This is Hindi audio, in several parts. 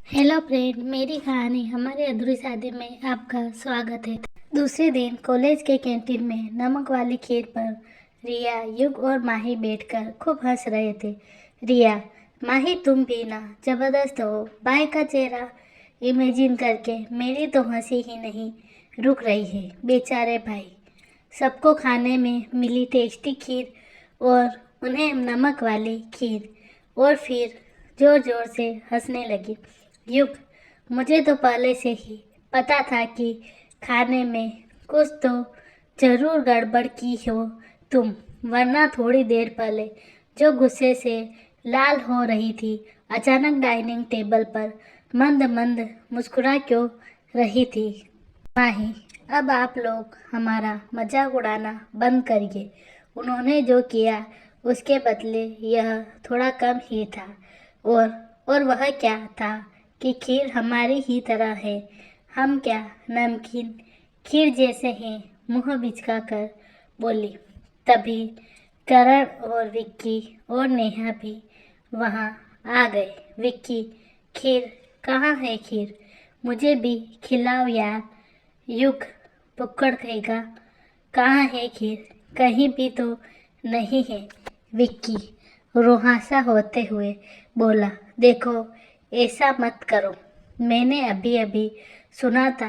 हेलो फ्रेंड, मेरी कहानी हमारी अधूरी शादी में आपका स्वागत है। दूसरे दिन कॉलेज के कैंटीन में नमक वाली खीर पर रिया, युग और माही बैठकर खूब हंस रहे थे। रिया, माही तुम भी ना जबरदस्त हो। भाई का चेहरा इमेजिन करके मेरी तो हंसी ही नहीं रुक रही है। बेचारे भाई, सबको खाने में मिली टेस्टी खीर और उन्हें नमक वाली खीर, और फिर जोर जोर से हंसने लगी। युग, मुझे तो पहले से ही पता था कि खाने में कुछ तो जरूर गड़बड़ की हो तुम, वरना थोड़ी देर पहले जो गुस्से से लाल हो रही थी, अचानक डाइनिंग टेबल पर मंद मंद मुस्कुरा क्यों रही थी? माही, अब आप लोग हमारा मजाक उड़ाना बंद करिए। उन्होंने जो किया उसके बदले यह थोड़ा कम ही था। और वह क्या था कि खीर हमारी ही तरह है। हम क्या नमकीन खीर जैसे हैं? मुंह बिचका कर बोली। तभी करण और विक्की और नेहा भी वहाँ आ गए। विक्की, खीर कहाँ है? खीर मुझे भी खिलाओ यार। युग पुक्कड़ कहेगा, कहाँ है खीर? कहीं भी तो नहीं है। विक्की रोहासा होते हुए बोला, देखो ऐसा मत करो। मैंने अभी अभी सुना था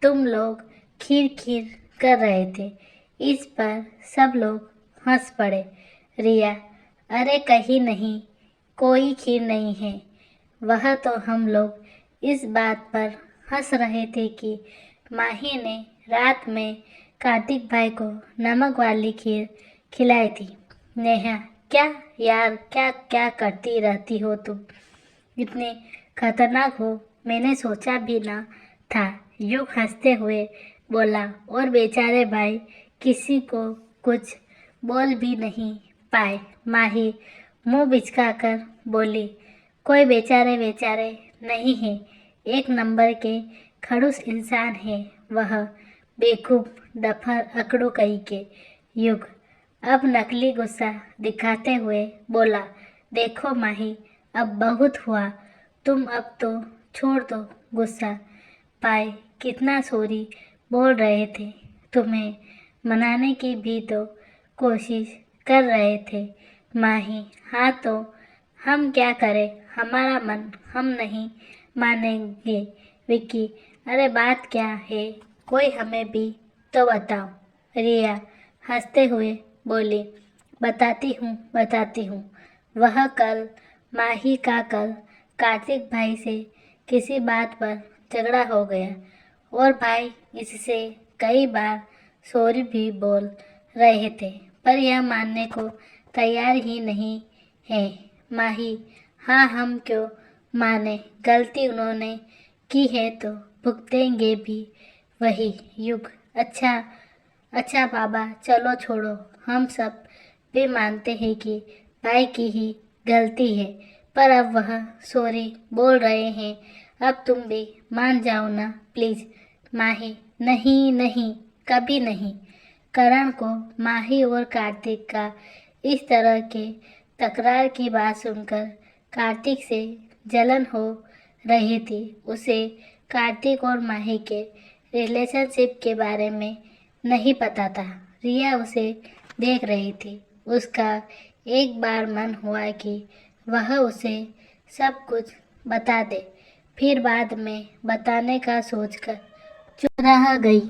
तुम लोग खीर खीर कर रहे थे। इस पर सब लोग हंस पड़े। रिया, अरे कहीं नहीं, कोई खीर नहीं है। वह तो हम लोग इस बात पर हंस रहे थे कि माही ने रात में कार्तिक भाई को नमक वाली खीर खिलाई थी। नेहा, क्या यार, क्या क्या करती रहती हो तुम? इतने खतरनाक हो मैंने सोचा भी ना था। युग हंसते हुए बोला, और बेचारे भाई किसी को कुछ बोल भी नहीं पाए। माही मुंह बिचकाकर बोली, कोई बेचारे बेचारे नहीं है, एक नंबर के खड़ूस इंसान है वह, बेवकूफ डफर अकड़ू कहीं के। युग अब नकली गुस्सा दिखाते हुए बोला, देखो माही, अब बहुत हुआ, तुम अब तो छोड़ दो गुस्सा। भाई कितना सॉरी बोल रहे थे, तुम्हें मनाने की भी तो कोशिश कर रहे थे। माही, हाँ तो हम क्या करें, हमारा मन हम नहीं मानेंगे। विक्की, अरे बात क्या है, कोई हमें भी तो बताओ। रिया हंसते हुए बोली, बताती हूँ। वह कल माही का कल कार्तिक भाई से किसी बात पर झगड़ा हो गया और भाई इससे कई बार सॉरी भी बोल रहे थे, पर यह मानने को तैयार ही नहीं है। माही, हाँ हम क्यों माने, गलती उन्होंने की है तो भुगतेंगे भी वही। युग, अच्छा बाबा, चलो छोड़ो, हम सब भी मानते हैं कि भाई की ही गलती है, पर अब वह सॉरी बोल रहे हैं, अब तुम भी मान जाओ ना प्लीज। माही, नहीं नहीं, कभी नहीं। करण को माही और कार्तिक का इस तरह के तकरार की बात सुनकर कार्तिक से जलन हो रही थी। उसे कार्तिक और माही के रिलेशनशिप के बारे में नहीं पता था। रिया उसे देख रही थी। उसका एक बार मन हुआ कि वह उसे सब कुछ बता दे, फिर बाद में बताने का सोचकर चुप रह गई।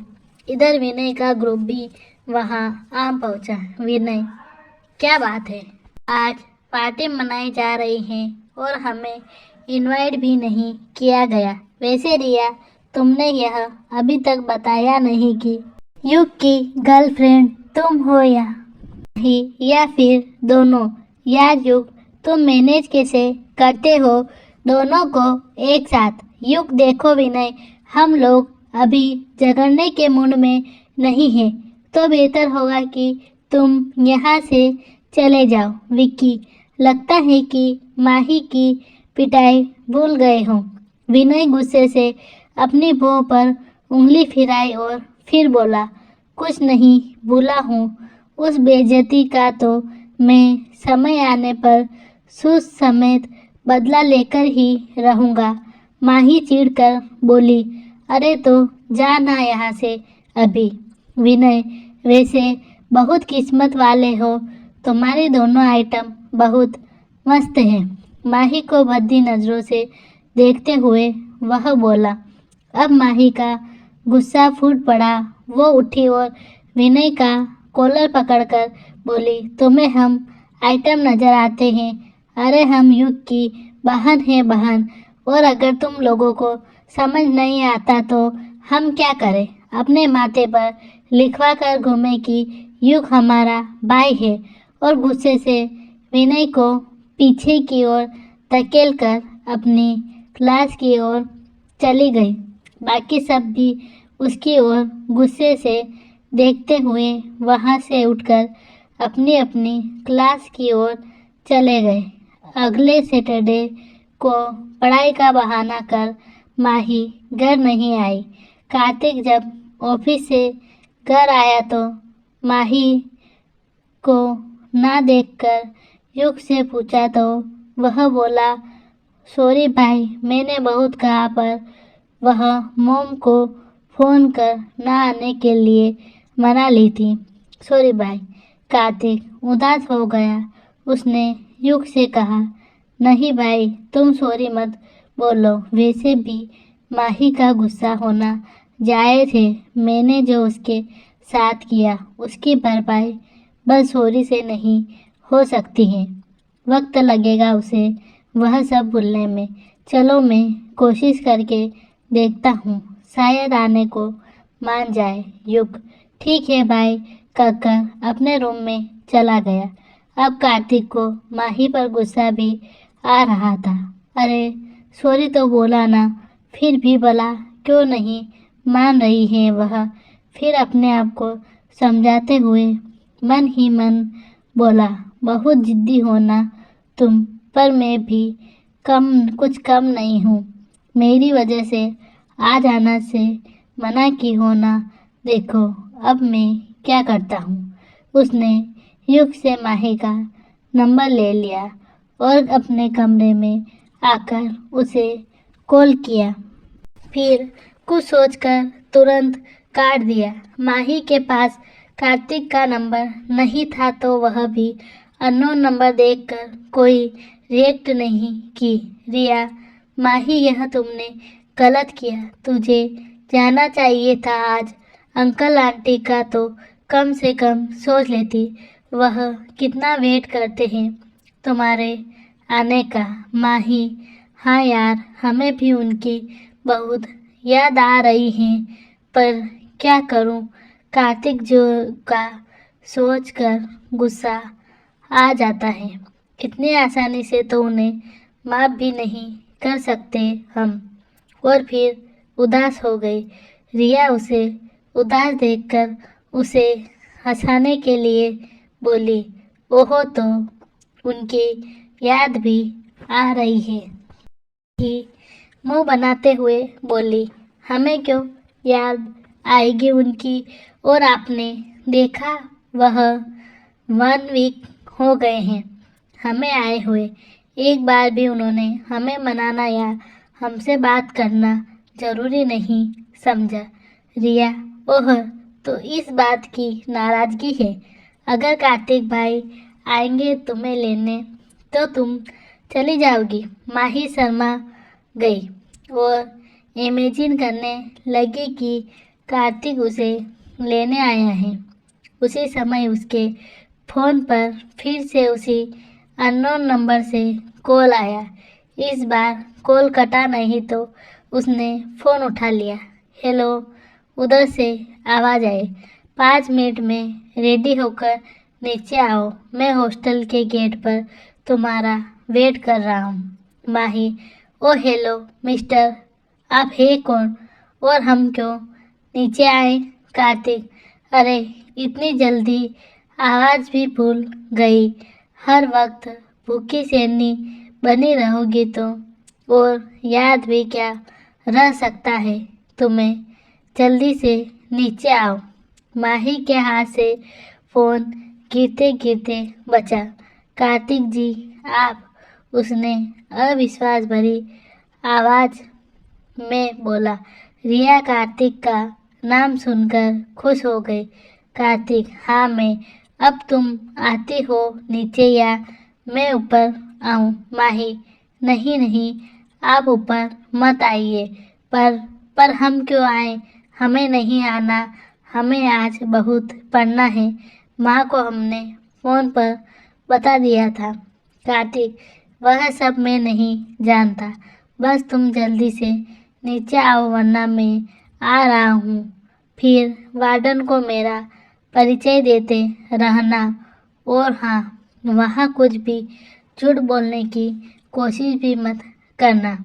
इधर विनय का ग्रुप भी वहां आ पहुंचा। विनय, क्या बात है? आज पार्टी मनाई जा रही है और हमें इनवाइट भी नहीं किया गया। वैसे रिया, तुमने यह अभी तक बताया नहीं कि युग की गर्लफ्रेंड तुम हो या फिर दोनों। यार युग, तुम मैनेज कैसे करते हो दोनों को एक साथ? युग, देखो विनय, हम लोग अभी झगड़ने के मूड में नहीं हैं, तो बेहतर होगा कि तुम यहाँ से चले जाओ। विक्की, लगता है कि माही की पिटाई भूल गए हो। विनय गुस्से से अपनी भौं पर उंगली फिराई और फिर बोला, कुछ नहीं भूला हूँ, उस बेइज्जती का तो मैं समय आने पर सूद समेत बदला लेकर ही रहूँगा। माही चिढ़कर बोली, अरे तो जा ना यहाँ से अभी। विनय, वैसे बहुत किस्मत वाले हो, तुम्हारे दोनों आइटम बहुत मस्त हैं। माही को भद्दी नज़रों से देखते हुए वह बोला। अब माही का गुस्सा फूट पड़ा। वो उठी और विनय का कॉलर पकड़कर बोली, तुम्हें हम आइटम नजर आते हैं? अरे हम युग की बहन है बहन, और अगर तुम लोगों को समझ नहीं आता तो हम क्या करें? अपने माथे पर लिखवा कर घूमे कि युग हमारा भाई है। और गुस्से से विनय को पीछे की ओर धकेल कर अपनी क्लास की ओर चली गई। बाकी सब भी उसकी ओर गुस्से से देखते हुए वहां से उठकर अपनी अपनी क्लास की ओर चले गए। अगले सैटरडे को पढ़ाई का बहाना कर माही घर नहीं आई। कार्तिक जब ऑफिस से घर आया तो माही को ना देखकर युग से पूछा तो वह बोला, सॉरी भाई, मैंने बहुत कहा पर वह मोम को फ़ोन कर ना आने के लिए मना ली थी। सॉरी भाई। कार्तिक उदास हो गया। उसने युग से कहा, नहीं भाई, तुम सॉरी मत बोलो। वैसे भी माही का गुस्सा होना जायज़ है। मैंने जो उसके साथ किया उसकी भरपाई बस सॉरी से नहीं हो सकती है। वक्त लगेगा उसे वह सब भूलने में। चलो मैं कोशिश करके देखता हूँ, शायद आने को मान जाए। युग, ठीक है भाई कहकर अपने रूम में चला गया। अब कार्तिक को माही पर गुस्सा भी आ रहा था। अरे सॉरी तो बोला ना, फिर भी भला क्यों नहीं मान रही है वह। फिर अपने आप को समझाते हुए मन ही मन बोला, बहुत जिद्दी हो ना तुम, पर मैं भी कुछ कम नहीं हूँ। मेरी वजह से आ जाना से मना की हो ना। देखो अब मैं क्या करता हूँ। उसने युग से माही का नंबर ले लिया और अपने कमरे में आकर उसे कॉल किया। फिर कुछ सोचकर तुरंत काट दिया। माही के पास कार्तिक का नंबर नहीं था तो वह भी अननोन नंबर देखकर कोई रिएक्ट नहीं की। रिया, माही, यह तुमने गलत किया। तुझे जाना चाहिए था आज। अंकल आंटी का तो कम से कम सोच लेती। वह कितना वेट करते हैं तुम्हारे आने का। माही, हाँ यार, हमें भी उनकी बहुत याद आ रही है, पर क्या करूं। कार्तिक जो का सोच कर गुस्सा आ जाता है। इतनी आसानी से तो उन्हें माफ़ भी नहीं कर सकते हम। और फिर उदास हो गई। रिया उसे उदास देखकर उसे हंसाने के लिए बोली, ओहो, तो उनकी याद भी आ रही है। ही मुंह बनाते हुए बोली, हमें क्यों याद आएगी उनकी। और आपने देखा, वह 1 वीक हो गए हैं हमें आए हुए। एक बार भी उन्होंने हमें मनाना या हमसे बात करना जरूरी नहीं समझा। रिया, ओह, तो इस बात की नाराज़गी है। अगर कार्तिक भाई आएंगे तुम्हें लेने तो तुम चली जाओगी। माही शर्मा गई और इमेजिन करने लगी कि कार्तिक उसे लेने आया है। उसी समय उसके फ़ोन पर फिर से उसी अननोन नंबर से कॉल आया। इस बार कॉल कटा नहीं तो उसने फ़ोन उठा लिया। हेलो, उधर से आवाज़ आई, 5 मिनट में रेडी होकर नीचे आओ। मैं हॉस्टल के गेट पर तुम्हारा वेट कर रहा हूँ। माही, ओ हेलो मिस्टर, आप हैं कौन और हम क्यों नीचे आए? कार्तिक, अरे इतनी जल्दी आवाज़ भी भूल गई। हर वक्त भूखी शेरनी बनी रहोगी तो, और याद भी क्या रह सकता है तुम्हें। जल्दी से नीचे आओ। माही के हाथ से फ़ोन गिरते गिरते बचा। कार्तिक जी, आप? उसने अविश्वास भरी आवाज़ में बोला। रिया कार्तिक का नाम सुनकर खुश हो गई। कार्तिक, हाँ मैं। अब तुम आती हो नीचे या मैं ऊपर आऊं? माही, नहीं नहीं, आप ऊपर मत आइए। पर हम क्यों आए? हमें नहीं आना, हमें आज बहुत पढ़ना है। माँ को हमने फोन पर बता दिया था। कार्तिक, वह सब मैं नहीं जानता। बस तुम जल्दी से नीचे आओ वरना मैं आ रहा हूँ। फिर वार्डन को मेरा परिचय देते रहना। और हाँ, वहाँ कुछ भी झूठ बोलने की कोशिश भी मत करना।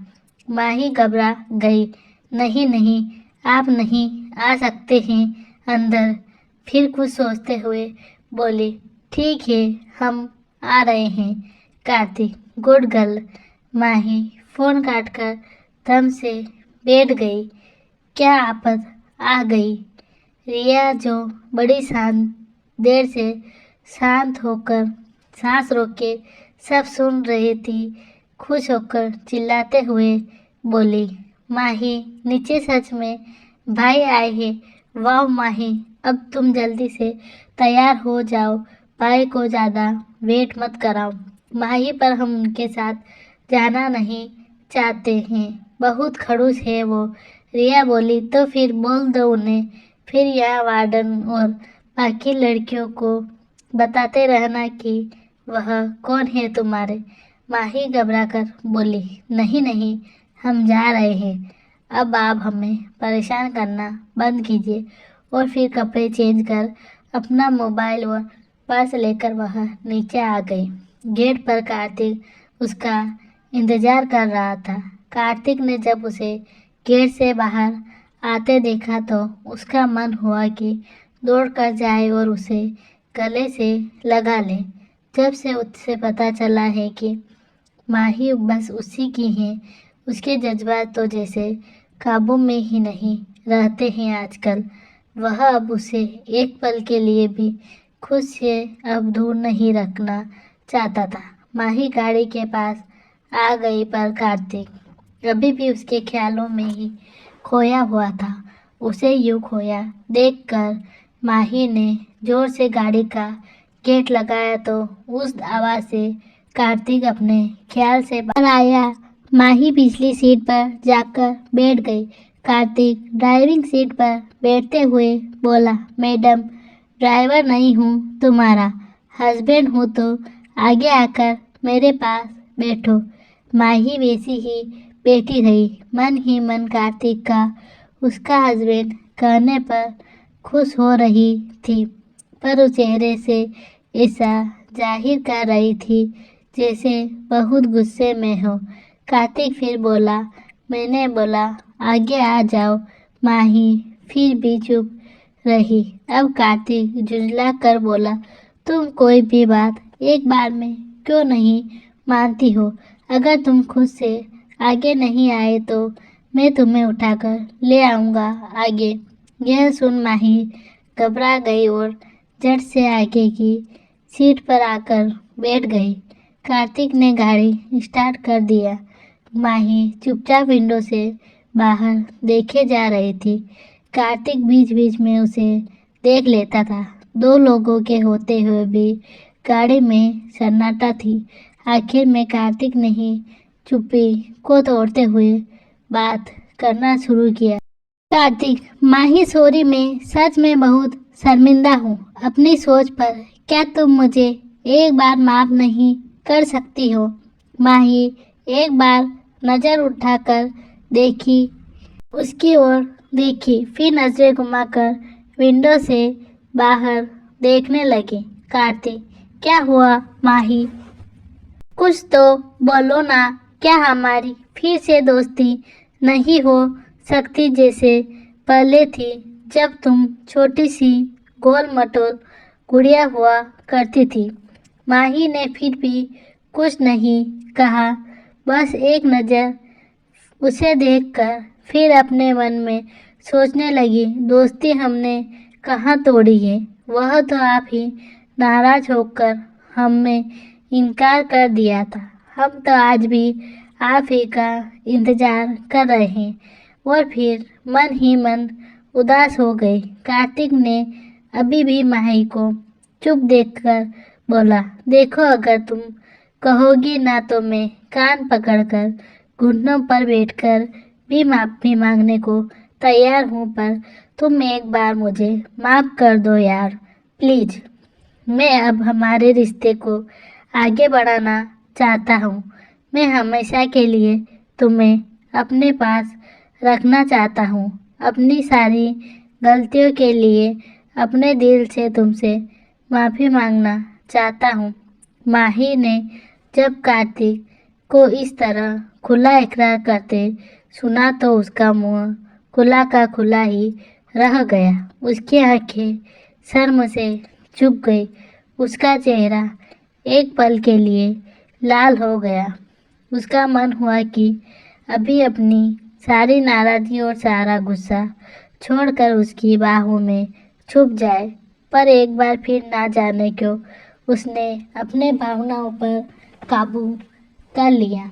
माही घबरा गई। नहीं नहीं, आप नहीं आ सकते हैं अंदर। फिर कुछ सोचते हुए बोली, ठीक है, हम आ रहे हैं। Kartik, good girl. Mahi phone काटकर दम से बैठ गई। क्या आफत आ गई? रिया, जो बड़ी शांत देर से शांत होकर सांस रोक के सब सुन रही थी, खुश होकर चिल्लाते हुए बोली, माही नीचे सच में भाई आए हैं। वाह माही, अब तुम जल्दी से तैयार हो जाओ। भाई को ज़्यादा वेट मत कराओ। माही, पर हम उनके साथ जाना नहीं चाहते हैं, बहुत खड़ूस है वो। रिया बोली, तो फिर बोल दो उन्हें। फिर यहाँ वार्डन और बाकी लड़कियों को बताते रहना कि वह कौन है तुम्हारे। माही घबराकर बोली, नहीं नहीं, हम जा रहे हैं। अब आप हमें परेशान करना बंद कीजिए। और फिर कपड़े चेंज कर अपना मोबाइल और पर्स लेकर वह नीचे आ गई। गेट पर कार्तिक उसका इंतजार कर रहा था। कार्तिक ने जब उसे गेट से बाहर आते देखा तो उसका मन हुआ कि दौड़ कर जाए और उसे गले से लगा ले। जब से उससे पता चला है कि माही बस उसी की है, उसके जज्बात तो जैसे काबू में ही नहीं रहते हैं आजकल। वह अब उसे एक पल के लिए भी खुद से अब दूर नहीं रखना चाहता था। माही गाड़ी के पास आ गई, पर कार्तिक अभी भी उसके ख्यालों में ही खोया हुआ था। उसे यूं खोया देखकर माही ने जोर से गाड़ी का गेट लगाया तो उस आवाज से कार्तिक अपने ख्याल से बाहर आया। माही पिछली सीट पर जाकर बैठ गई। कार्तिक ड्राइविंग सीट पर बैठते हुए बोला, मैडम, ड्राइवर नहीं हूँ, तुम्हारा हस्बैंड हूँ, तो आगे आकर मेरे पास बैठो। माही वैसी ही बैठी रही। मन ही मन कार्तिक का उसका हस्बैंड कहने पर खुश हो रही थी, पर उस चेहरे से ऐसा जाहिर कर रही थी जैसे बहुत गुस्से में हो। कार्तिक फिर बोला, मैंने बोला आगे आ जाओ। माही फिर भी चुप रही। अब कार्तिक झुंझला कर बोला, तुम कोई भी बात एक बार में क्यों नहीं मानती हो? अगर तुम खुद से आगे नहीं आए तो मैं तुम्हें उठाकर ले आऊँगा आगे। यह सुन माही घबरा गई और झट से आगे की सीट पर आकर बैठ गई। कार्तिक ने गाड़ी स्टार्ट कर दिया। माही चुपचाप विंडो से बाहर देखे जा रही थी। कार्तिक बीच बीच में उसे देख लेता था। दो लोगों के होते हुए भी गाड़ी में सन्नाटा थी। आखिर में कार्तिक ने ही चुप्पी को तोड़ते हुए बात करना शुरू किया। कार्तिक, माही सॉरी, मैं सच में बहुत शर्मिंदा हूँ अपनी सोच पर। क्या तुम मुझे एक बार माफ नहीं कर सकती हो? माही एक बार नज़र उठाकर देखी, उसकी ओर देखी, फिर नजरें घुमाकर विंडो से बाहर देखने लगी। कार्तिक, क्या हुआ माही? कुछ तो बोलो ना। क्या हमारी फिर से दोस्ती नहीं हो सकती जैसे पहले थी, जब तुम छोटी सी गोल मटोल गुड़िया हुआ करती थी? माही ने फिर भी कुछ नहीं कहा, बस एक नज़र उसे देखकर फिर अपने मन में सोचने लगी, दोस्ती हमने कहाँ तोड़ी है? वह तो आप ही नाराज होकर हमें इनकार कर दिया था। हम तो आज भी आप ही का इंतजार कर रहे हैं। और फिर मन ही मन उदास हो गई। कार्तिक ने अभी भी माही को चुप देखकर बोला, देखो अगर तुम कहोगी ना तो मैं कान पकड़कर घुटनों पर बैठकर भी माफी मांगने को तैयार हूँ, पर तुम एक बार मुझे माफ कर दो यार, प्लीज। मैं अब हमारे रिश्ते को आगे बढ़ाना चाहता हूँ। मैं हमेशा के लिए तुम्हें अपने पास रखना चाहता हूँ। अपनी सारी गलतियों के लिए अपने दिल से तुमसे माफ़ी मांगना चाहता हूँ। माही ने जब कार्तिक को इस तरह खुला इकरार करते सुना तो उसका मुंह खुला का खुला ही रह गया। उसकी आंखें शर्म से झुक गई। उसका चेहरा एक पल के लिए लाल हो गया। उसका मन हुआ कि अभी अपनी सारी नाराजगी और सारा गुस्सा छोड़कर उसकी बाहों में छुप जाए, पर एक बार फिर ना जाने क्यों उसने अपने भावनाओं पर काबू कर लिया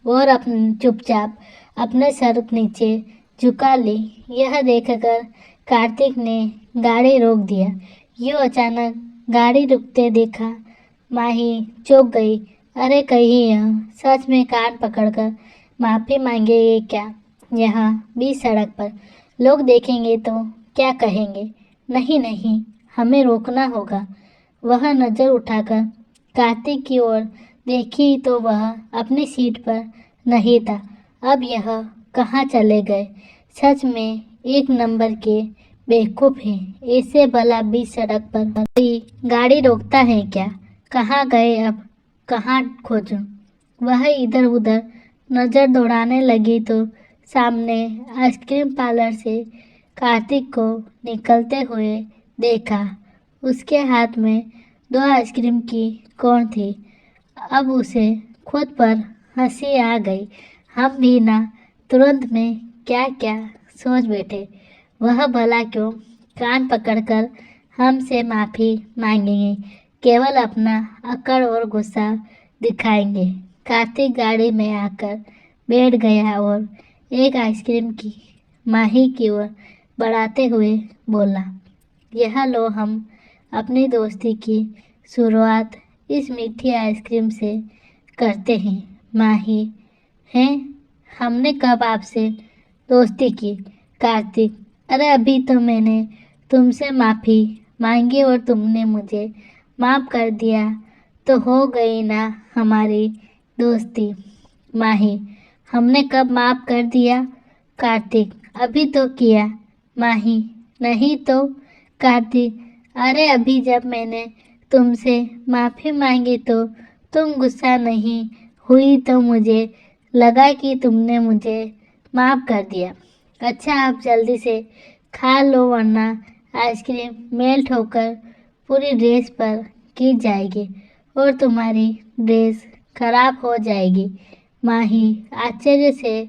और अपने चुपचाप अपने सर नीचे झुका ली। यह देखकर कार्तिक ने गाड़ी रोक दिया। यूँ अचानक गाड़ी रुकते देखा माही चौंक गई। अरे कहीं यह सच में कान पकड़कर माफ़ी मांगेगी क्या? यहाँ बीच सड़क पर लोग देखेंगे तो क्या कहेंगे? नहीं नहीं, हमें रोकना होगा। वह नज़र उठाकर कार्तिक की ओर देखी तो वह अपनी सीट पर नहीं था। अब यह कहाँ चले गए? सच में एक नंबर के बेवकूफ़ हैं। ऐसे भला बीच सड़क पर कोई गाड़ी रोकता है क्या? कहाँ गए अब? कहाँ खोजूं? वह इधर उधर नज़र दौड़ाने लगी तो सामने आइसक्रीम पार्लर से कार्तिक को निकलते हुए देखा। उसके हाथ में 2 आइसक्रीम की कोन थी। अब उसे खुद पर हंसी आ गई। हम भी ना तुरंत में क्या क्या सोच बैठे। वह भला क्यों कान पकड़कर हमसे माफ़ी मांगेंगे, केवल अपना अकड़ और गुस्सा दिखाएंगे। कार्तिक गाड़ी में आकर बैठ गया और एक आइसक्रीम की माही की ओर बढ़ाते हुए बोला, यह लो, हम अपनी दोस्ती की शुरुआत इस मीठी आइसक्रीम से करते हैं। माही, हैं? हमने कब आपसे दोस्ती की? कार्तिक, अरे अभी तो मैंने तुमसे माफ़ी मांगी और तुमने मुझे माफ़ कर दिया तो हो गई ना हमारी दोस्ती। माही, हमने कब माफ़ कर दिया? कार्तिक, अभी तो किया। माही, नहीं तो? कार्तिक, अरे अभी जब मैंने तुमसे माफ़ी मांगी तो तुम गुस्सा नहीं हुई तो मुझे लगा कि तुमने मुझे माफ़ कर दिया। अच्छा, आप जल्दी से खा लो वरना आइसक्रीम मेल्ट होकर पूरी ड्रेस पर गिर जाएगी और तुम्हारी ड्रेस खराब हो जाएगी। माही आश्चर्य से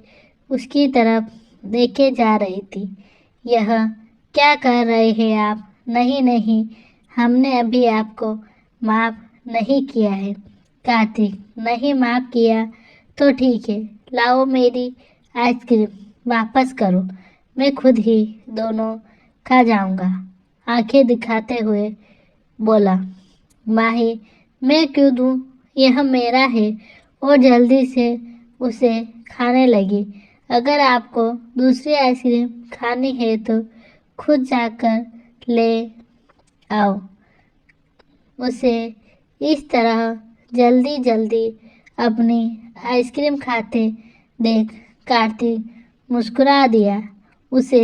उसकी तरफ देखे जा रही थी। यह क्या कर रहे हैं आप? नहीं नहीं, हमने अभी आपको माफ़ नहीं किया है। कार्तिक, नहीं माफ़ किया तो ठीक है, लाओ मेरी आइसक्रीम वापस करो, मैं खुद ही दोनों खा जाऊंगा। आंखें दिखाते हुए बोला। माही, मैं क्यों दूँ, यह मेरा है, और जल्दी से उसे खाने लगी। अगर आपको दूसरी आइसक्रीम खानी है तो खुद जाकर ले आओ। उसे इस तरह जल्दी जल्दी अपनी आइसक्रीम खाते देख कार्तिक मुस्कुरा दिया। उसे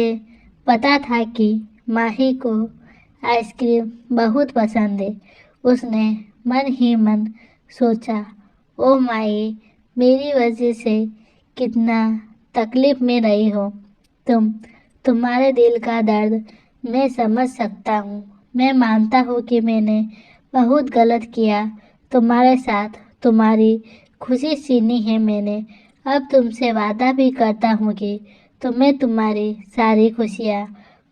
पता था कि माही को आइसक्रीम बहुत पसंद है। उसने मन ही मन सोचा, ओ माही, मेरी वजह से कितना तकलीफ में रही हो तुम। तुम्हारे दिल का दर्द मैं समझ सकता हूँ। मैं मानता हूँ कि मैंने बहुत गलत किया तुम्हारे साथ। तुम्हारी खुशी छीनी है मैंने। अब तुमसे वादा भी करता हूँ कि तुम्हें तुम्हारी सारी खुशियाँ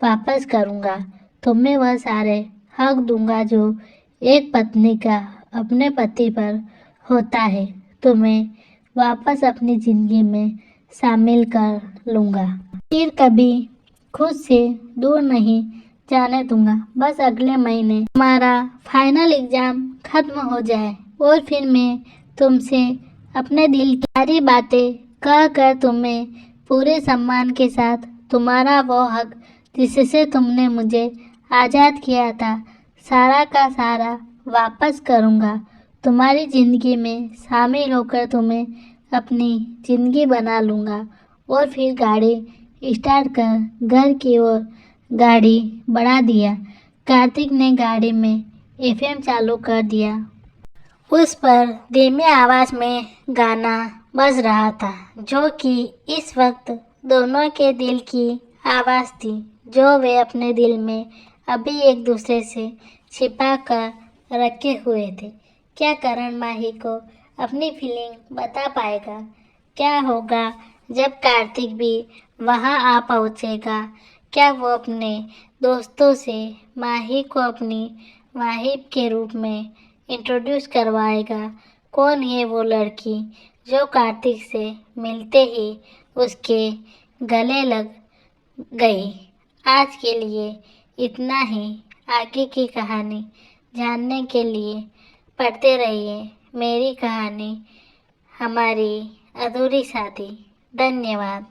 वापस करूँगा। तुम्हें वह सारे हक दूंगा जो एक पत्नी का अपने पति पर होता है। तुम्हें वापस अपनी ज़िंदगी में शामिल कर लूँगा। फिर कभी खुद से दूर नहीं जाने दूंगा। बस अगले महीने हमारा फाइनल एग्जाम खत्म हो जाए और फिर मैं तुमसे अपने दिल की सारी बातें कह कर तुम्हें पूरे सम्मान के साथ तुम्हारा वो हक जिससे तुमने मुझे आज़ाद किया था सारा का सारा वापस करूँगा। तुम्हारी ज़िंदगी में शामिल होकर तुम्हें अपनी ज़िंदगी बना लूँगा। और फिर गाड़ी स्टार्ट कर घर की ओर गाड़ी बढ़ा दिया। कार्तिक ने गाड़ी में एफएम चालू कर दिया। उस पर धीमी आवाज़ में गाना बज रहा था जो कि इस वक्त दोनों के दिल की आवाज़ थी जो वे अपने दिल में अभी एक दूसरे से छिपा कर रखे हुए थे। क्या करण माही को अपनी फीलिंग बता पाएगा? क्या होगा जब कार्तिक भी वहां आ पहुंचेगा? क्या वो अपने दोस्तों से माही को अपनी वाहिब के रूप में इंट्रोड्यूस करवाएगा? कौन है वो लड़की जो कार्तिक से मिलते ही उसके गले लग गई? आज के लिए इतना ही। आगे की कहानी जानने के लिए पढ़ते रहिए मेरी कहानी हमारी अधूरी शादी। धन्यवाद।